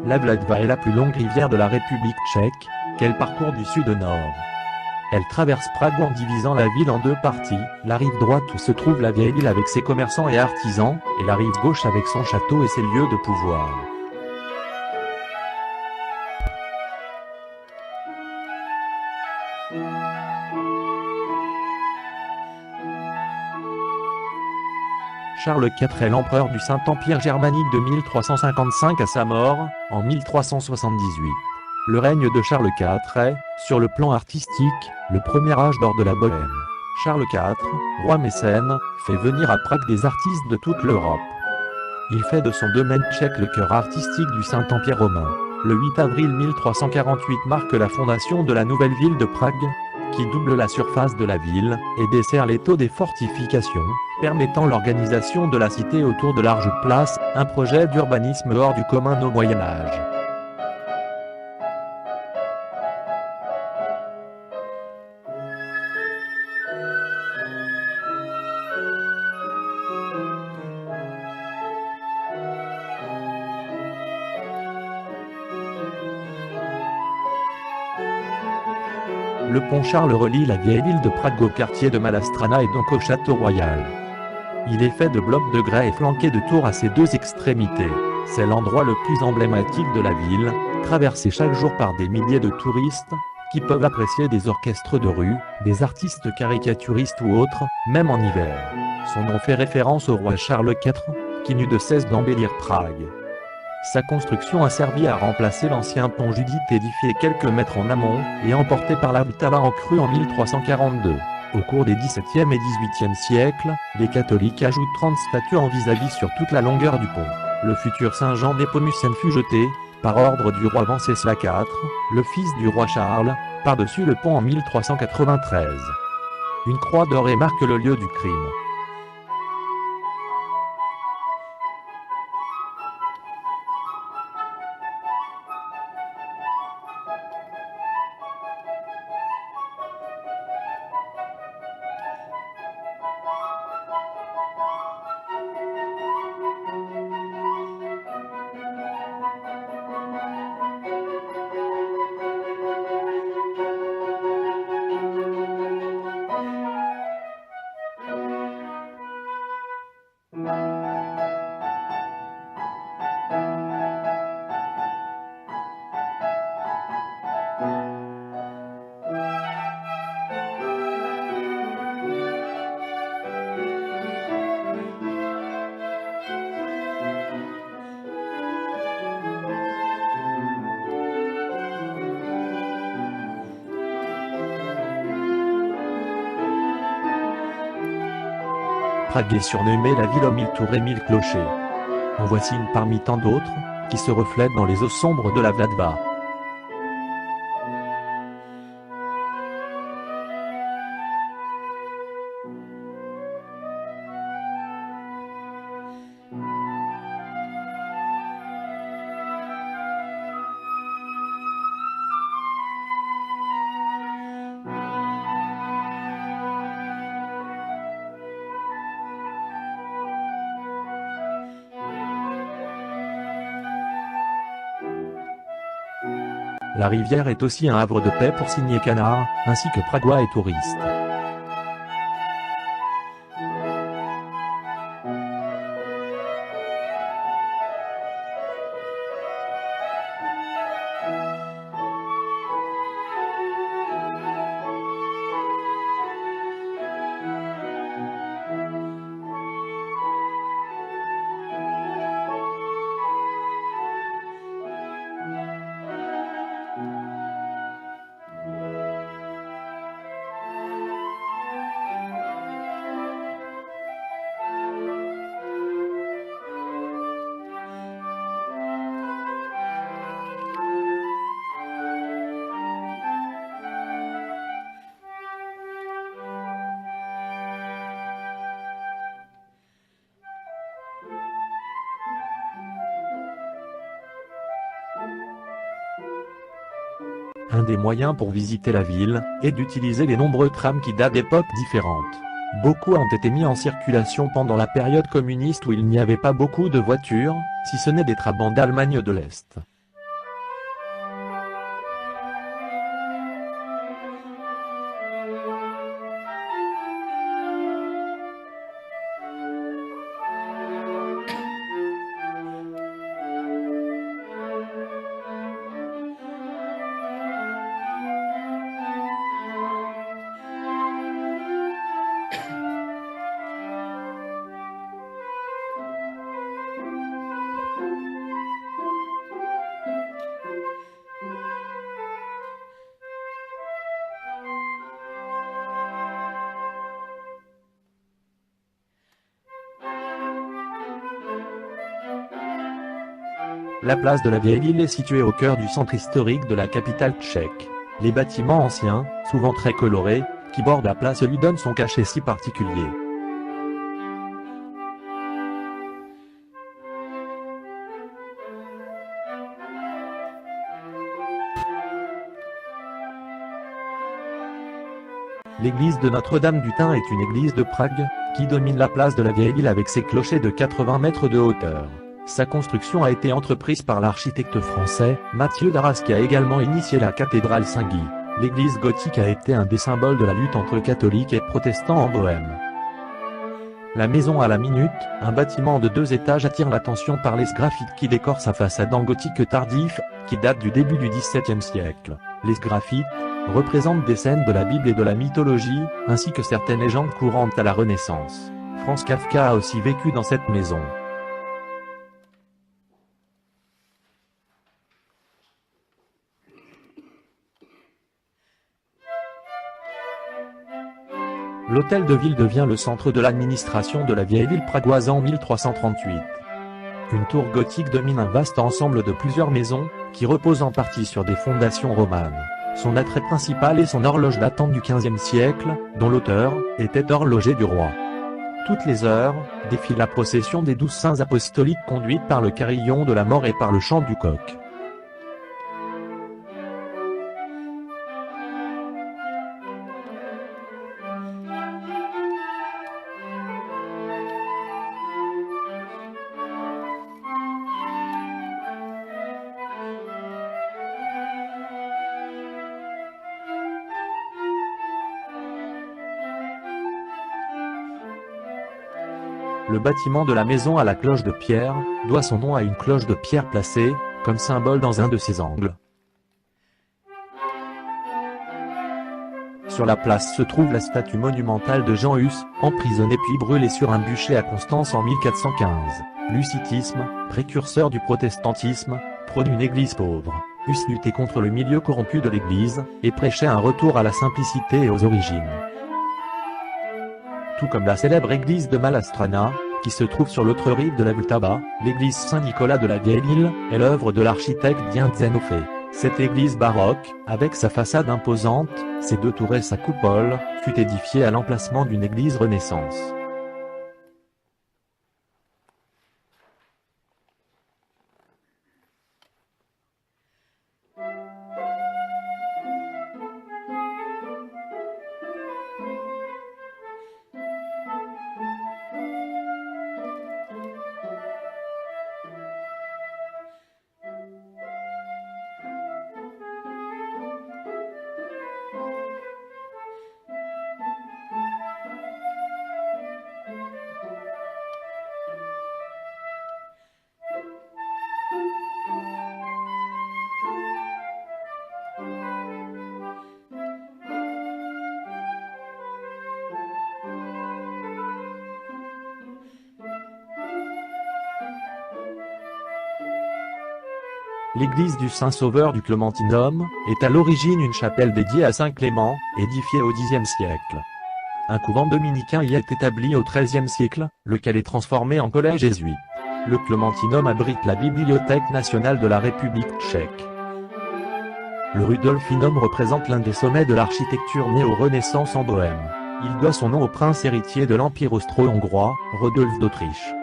La Vltava est la plus longue rivière de la République tchèque, qu'elle parcourt du sud au nord. Elle traverse Prague en divisant la ville en deux parties, la rive droite où se trouve la vieille ville avec ses commerçants et artisans, et la rive gauche avec son château et ses lieux de pouvoir. Charles IV est l'empereur du Saint-Empire germanique de 1355 à sa mort, en 1378. Le règne de Charles IV est, sur le plan artistique, le premier âge d'or de la Bohême. Charles IV, roi mécène, fait venir à Prague des artistes de toute l'Europe. Il fait de son domaine tchèque le cœur artistique du Saint-Empire romain. Le 8 avril 1348 marque la fondation de la nouvelle ville de Prague, qui double la surface de la ville, et dessert l'étau des fortifications, permettant l'organisation de la cité autour de larges places, un projet d'urbanisme hors du commun au Moyen Âge. Le pont Charles relie la vieille ville de Prague au quartier de Malastrana et donc au château royal. Il est fait de blocs de grès et flanqué de tours à ses deux extrémités. C'est l'endroit le plus emblématique de la ville, traversé chaque jour par des milliers de touristes, qui peuvent apprécier des orchestres de rue, des artistes caricaturistes ou autres, même en hiver. Son nom fait référence au roi Charles IV, qui n'eut de cesse d'embellir Prague. Sa construction a servi à remplacer l'ancien pont Judith édifié quelques mètres en amont et emporté par la Vltava en crue en 1342. Au cours des XVIIe et XVIIIe siècles, les catholiques ajoutent 30 statues en vis-à-vis sur toute la longueur du pont. Le futur Saint-Jean Népomucène fut jeté, par ordre du roi Venceslas IV, le fils du roi Charles, par-dessus le pont en 1393. Une croix dorée marque le lieu du crime. Prague est surnommée la ville aux 1000 tours et 1000 clochers. En voici une parmi tant d'autres, qui se reflètent dans les eaux sombres de la Vltava. La rivière est aussi un havre de paix pour signer canards, ainsi que pragois et touristes. Un des moyens pour visiter la ville est d'utiliser les nombreux trams qui datent d'époques différentes. Beaucoup ont été mis en circulation pendant la période communiste où il n'y avait pas beaucoup de voitures, si ce n'est des trams d'Allemagne de l'Est. La place de la Vieille Ville est située au cœur du centre historique de la capitale tchèque. Les bâtiments anciens, souvent très colorés, qui bordent la place lui donnent son cachet si particulier. L'église de Notre-Dame du Thym est une église de Prague, qui domine la place de la Vieille Ville avec ses clochers de 80 mètres de hauteur. Sa construction a été entreprise par l'architecte français, Mathieu Darras, qui a également initié la cathédrale Saint-Guy. L'église gothique a été un des symboles de la lutte entre catholiques et protestants en Bohême. La maison à la minute, un bâtiment de 2 étages, attire l'attention par les sgraffites qui décorent sa façade en gothique tardif, qui date du début du XVIIe siècle. Les sgraffites représentent des scènes de la Bible et de la mythologie, ainsi que certaines légendes courantes à la Renaissance. Franz Kafka a aussi vécu dans cette maison. L'hôtel de ville devient le centre de l'administration de la vieille ville pragoise en 1338. Une tour gothique domine un vaste ensemble de plusieurs maisons, qui reposent en partie sur des fondations romanes. Son attrait principal est son horloge datant du XVe siècle, dont l'auteur était horloger du roi. Toutes les heures, défile la procession des 12 saints apostoliques conduite par le carillon de la mort et par le chant du coq. Le bâtiment de la maison à la cloche de pierre doit son nom à une cloche de pierre placée, comme symbole dans un de ses angles. Sur la place se trouve la statue monumentale de Jean Hus, emprisonné puis brûlé sur un bûcher à Constance en 1415. L'hussitisme, précurseur du protestantisme, prône une église pauvre. Hus luttait contre le milieu corrompu de l'église, et prêchait un retour à la simplicité et aux origines. Tout comme la célèbre église de Malastrana, qui se trouve sur l'autre rive de la Vltava, l'église Saint-Nicolas de la Vieille Ville est l'œuvre de l'architecte Dien Zenofé. Cette église baroque, avec sa façade imposante, ses 2 tours et sa coupole, fut édifiée à l'emplacement d'une église Renaissance. L'église du Saint-Sauveur du Clémentinum est à l'origine une chapelle dédiée à Saint Clément, édifiée au Xe siècle. Un couvent dominicain y est établi au XIIIe siècle, lequel est transformé en collège jésuite. Le Clémentinum abrite la Bibliothèque nationale de la République tchèque. Le Rudolfinum représente l'un des sommets de l'architecture néo-renaissance en Bohême. Il doit son nom au prince héritier de l'Empire austro-hongrois, Rodolphe d'Autriche.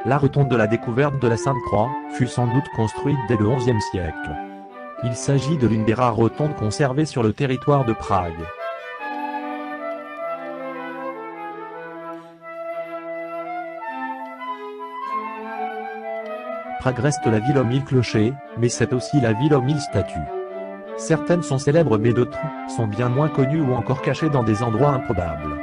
La rotonde de la découverte de la Sainte-Croix fut sans doute construite dès le XIe siècle. Il s'agit de l'une des rares rotondes conservées sur le territoire de Prague. Prague reste la ville aux 1000 clochers, mais c'est aussi la ville aux 1000 statues. Certaines sont célèbres mais d'autres sont bien moins connues ou encore cachées dans des endroits improbables.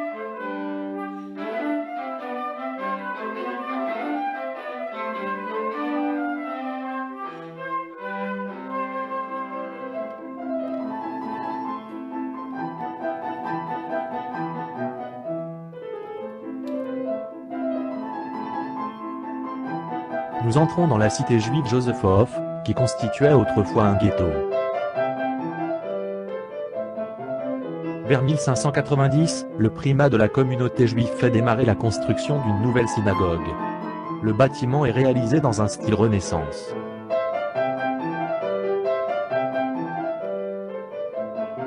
Nous entrons dans la cité juive Josefov, qui constituait autrefois un ghetto. Vers 1590, le primat de la communauté juive fait démarrer la construction d'une nouvelle synagogue. Le bâtiment est réalisé dans un style Renaissance.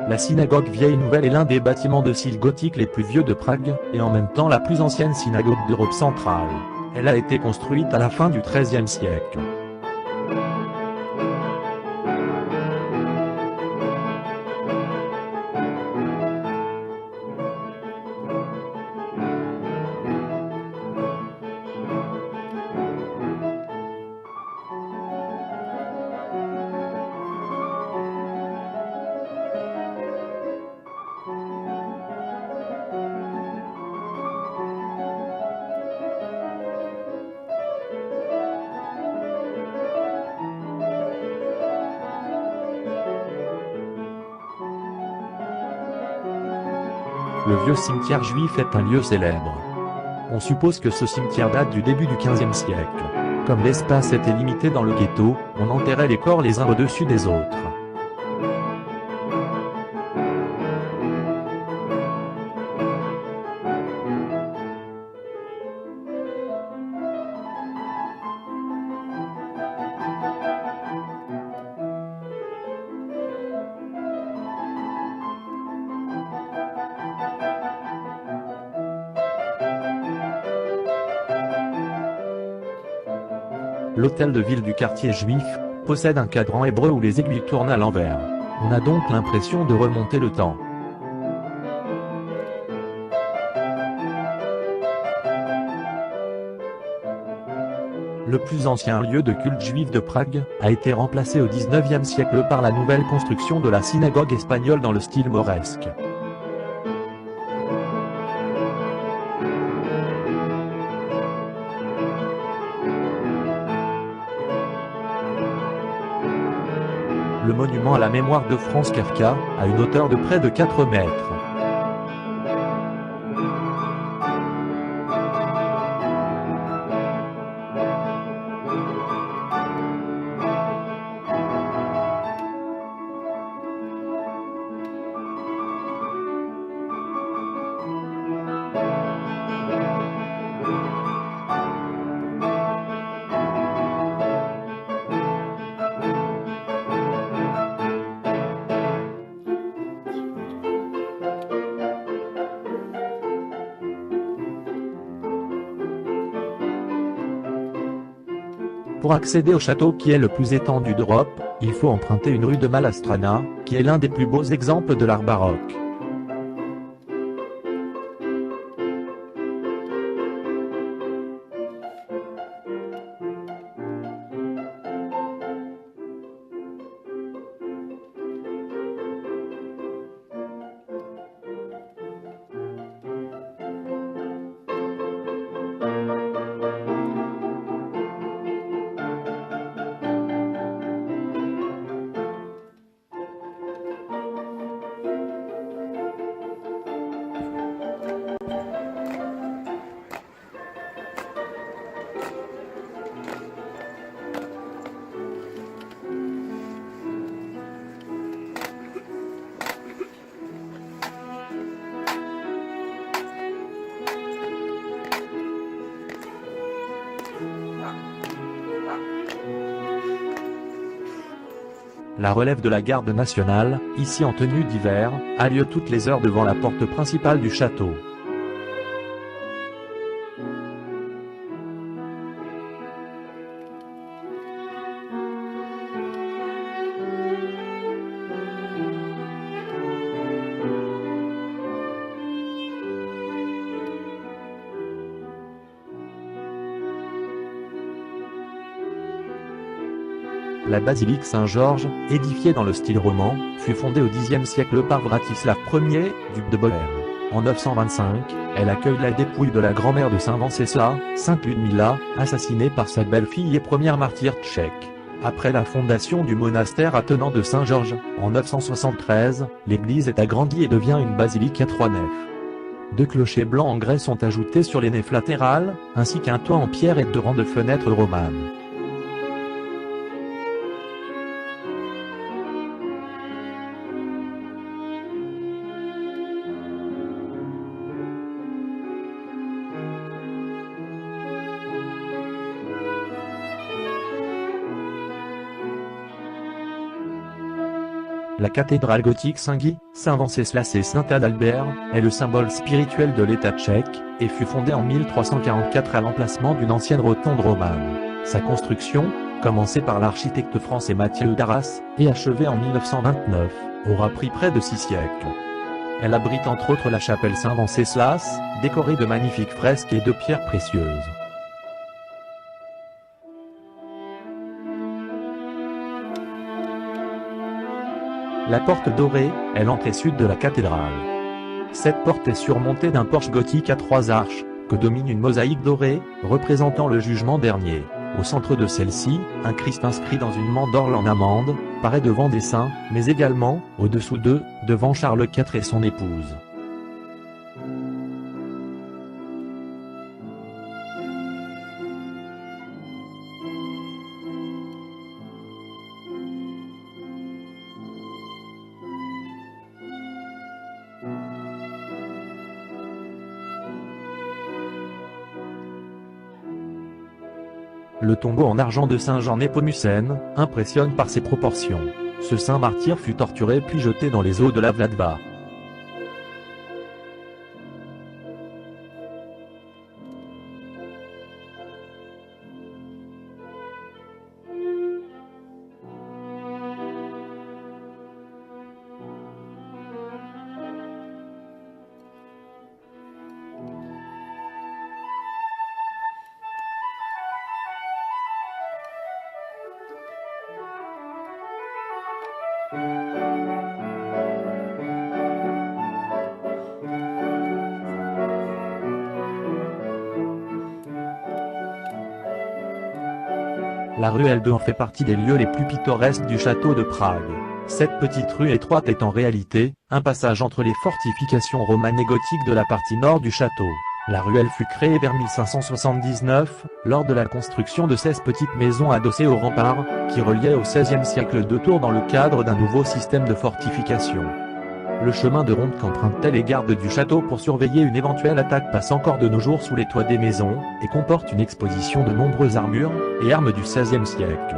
La synagogue Vieille Nouvelle est l'un des bâtiments de style gothique les plus vieux de Prague, et en même temps la plus ancienne synagogue d'Europe centrale. Elle a été construite à la fin du XIIIe siècle. Le vieux cimetière juif est un lieu célèbre. On suppose que ce cimetière date du début du XVe siècle. Comme l'espace était limité dans le ghetto, on enterrait les corps les uns au-dessus des autres. L'hôtel de ville du quartier juif possède un cadran hébreu où les aiguilles tournent à l'envers. On a donc l'impression de remonter le temps. Le plus ancien lieu de culte juif de Prague a été remplacé au XIXe siècle par la nouvelle construction de la synagogue espagnole dans le style mauresque. Le monument à la mémoire de Franz Kafka a une hauteur de près de 4 mètres. Pour accéder au château qui est le plus étendu d'Europe, il faut emprunter une rue de Malastrana, qui est l'un des plus beaux exemples de l'art baroque. La relève de la garde nationale, ici en tenue d'hiver, a lieu toutes les heures devant la porte principale du château. La basilique Saint-Georges, édifiée dans le style roman, fut fondée au Xe siècle par Vratislav Ier, duc de Bohême. En 925, elle accueille la dépouille de la grand-mère de Saint Venceslas, Sainte Ludmilla, assassinée par sa belle-fille et première martyre tchèque. Après la fondation du monastère attenant de Saint-Georges, en 973, l'église est agrandie et devient une basilique à 3 nefs. 2 clochers blancs en grès sont ajoutés sur les nefs latérales, ainsi qu'un toit en pierre et 2 rangs de fenêtres romanes. La cathédrale gothique Saint-Guy, Saint-Wenceslas et Saint-Adalbert est le symbole spirituel de l'État tchèque, et fut fondée en 1344 à l'emplacement d'une ancienne rotonde romane. Sa construction, commencée par l'architecte français Mathieu Darras, et achevée en 1929, aura pris près de 6 siècles. Elle abrite entre autres la chapelle Saint-Wenceslas, décorée de magnifiques fresques et de pierres précieuses. La porte dorée est l'entrée sud de la cathédrale. Cette porte est surmontée d'un porche gothique à 3 arches, que domine une mosaïque dorée, représentant le jugement dernier. Au centre de celle-ci, un Christ inscrit dans une mandorle en amande, paraît devant des saints, mais également, au-dessous d'eux, devant Charles IV et son épouse. Le tombeau en argent de Saint Jean Népomucène impressionne par ses proportions. Ce saint martyr fut torturé puis jeté dans les eaux de la Vltava. La ruelle de fait partie des lieux les plus pittoresques du château de Prague. Cette petite rue étroite est en réalité un passage entre les fortifications romanes et gothiques de la partie nord du château. La ruelle fut créée vers 1579, lors de la construction de 16 petites maisons adossées aux remparts, qui reliaient au XVIe siècle 2 tours dans le cadre d'un nouveau système de fortification. Le chemin de ronde qu'empruntent les gardes du château pour surveiller une éventuelle attaque passe encore de nos jours sous les toits des maisons, et comporte une exposition de nombreuses armures et armes du XVIe siècle.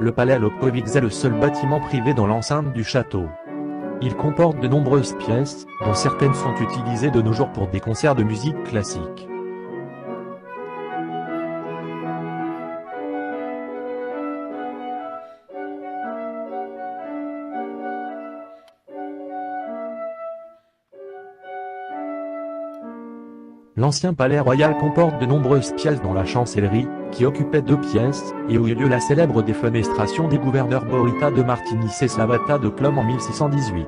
Le palais Lobkowicz est le seul bâtiment privé dans l'enceinte du château. Il comporte de nombreuses pièces, dont certaines sont utilisées de nos jours pour des concerts de musique classique. L'ancien palais royal comporte de nombreuses pièces dont la chancellerie, qui occupait 2 pièces, et où eut lieu la célèbre défenestration des gouverneurs Borita de Martinis et Slavata de Clom en 1618.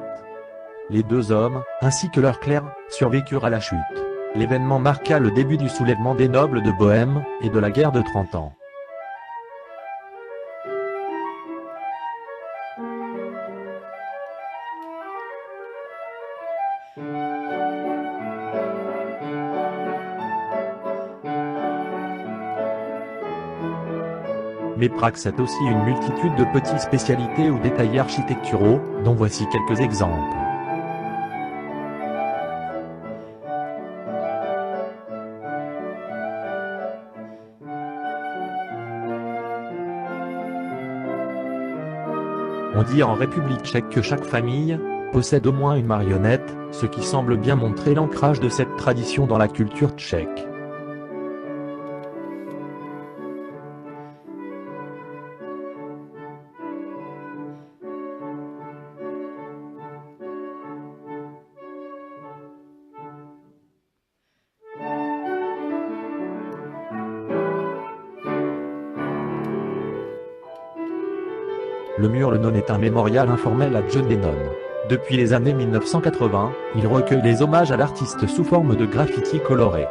Les 2 hommes, ainsi que leurs clercs, survécurent à la chute. L'événement marqua le début du soulèvement des nobles de Bohême, et de la guerre de 30 ans. Mais Prague c'est aussi une multitude de petites spécialités ou détails architecturaux, dont voici quelques exemples. On dit en République tchèque que chaque famille possède au moins une marionnette, ce qui semble bien montrer l'ancrage de cette tradition dans la culture tchèque. Le mur Lennon est un mémorial informel à John Lennon. Depuis les années 1980, il recueille les hommages à l'artiste sous forme de graffitis colorés.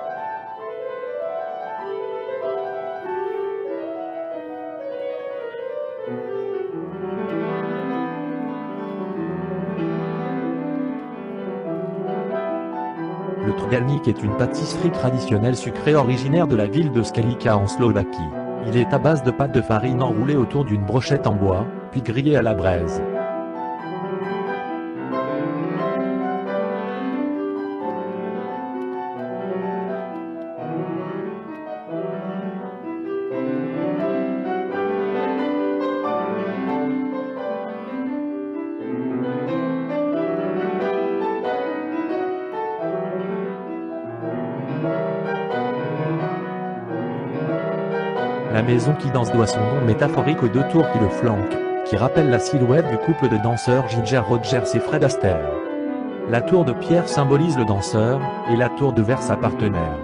Le trgalnik est une pâtisserie traditionnelle sucrée originaire de la ville de Skalica en Slovaquie. Il est à base de pâte de farine enroulée autour d'une brochette en bois, puis grillée à la braise. La maison qui danse doit son nom métaphorique aux deux tours qui le flanquent, qui rappellent la silhouette du couple de danseurs Ginger Rogers et Fred Astaire. La tour de pierre symbolise le danseur, et la tour de verre sa partenaire.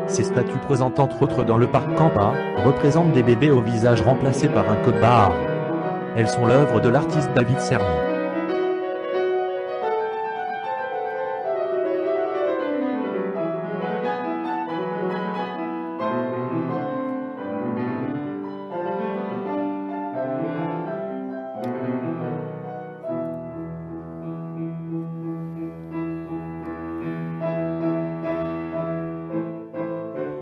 Ces statues présentes entre autres dans le parc Campa, représentent des bébés au visage remplacé par un code-barre. Elles sont l'œuvre de l'artiste David Cerny.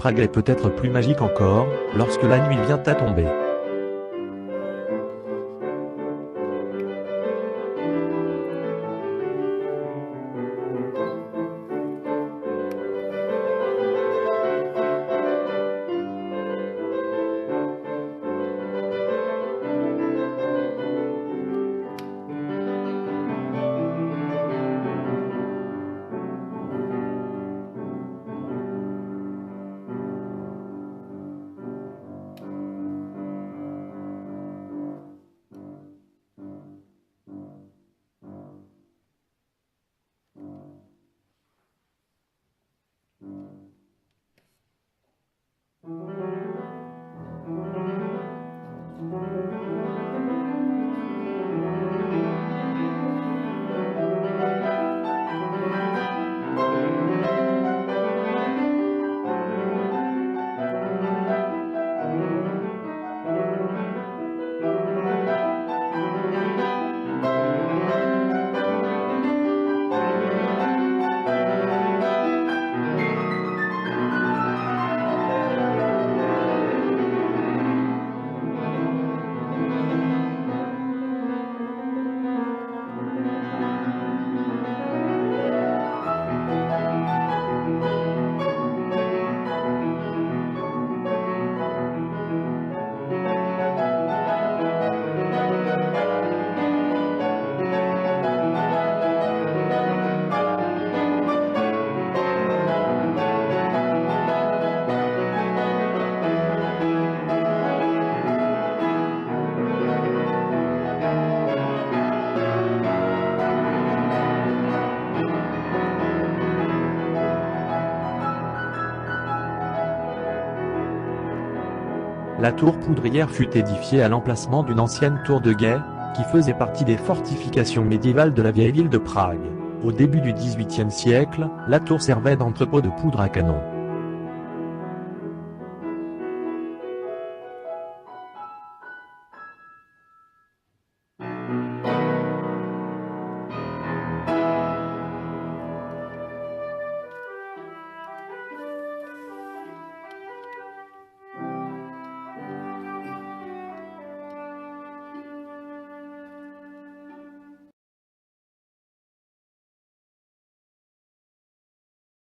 Prague est peut-être plus magique encore, lorsque la nuit vient à tomber. La tour poudrière fut édifiée à l'emplacement d'une ancienne tour de guet, qui faisait partie des fortifications médiévales de la vieille ville de Prague. Au début du XVIIIe siècle, la tour servait d'entrepôt de poudre à canon.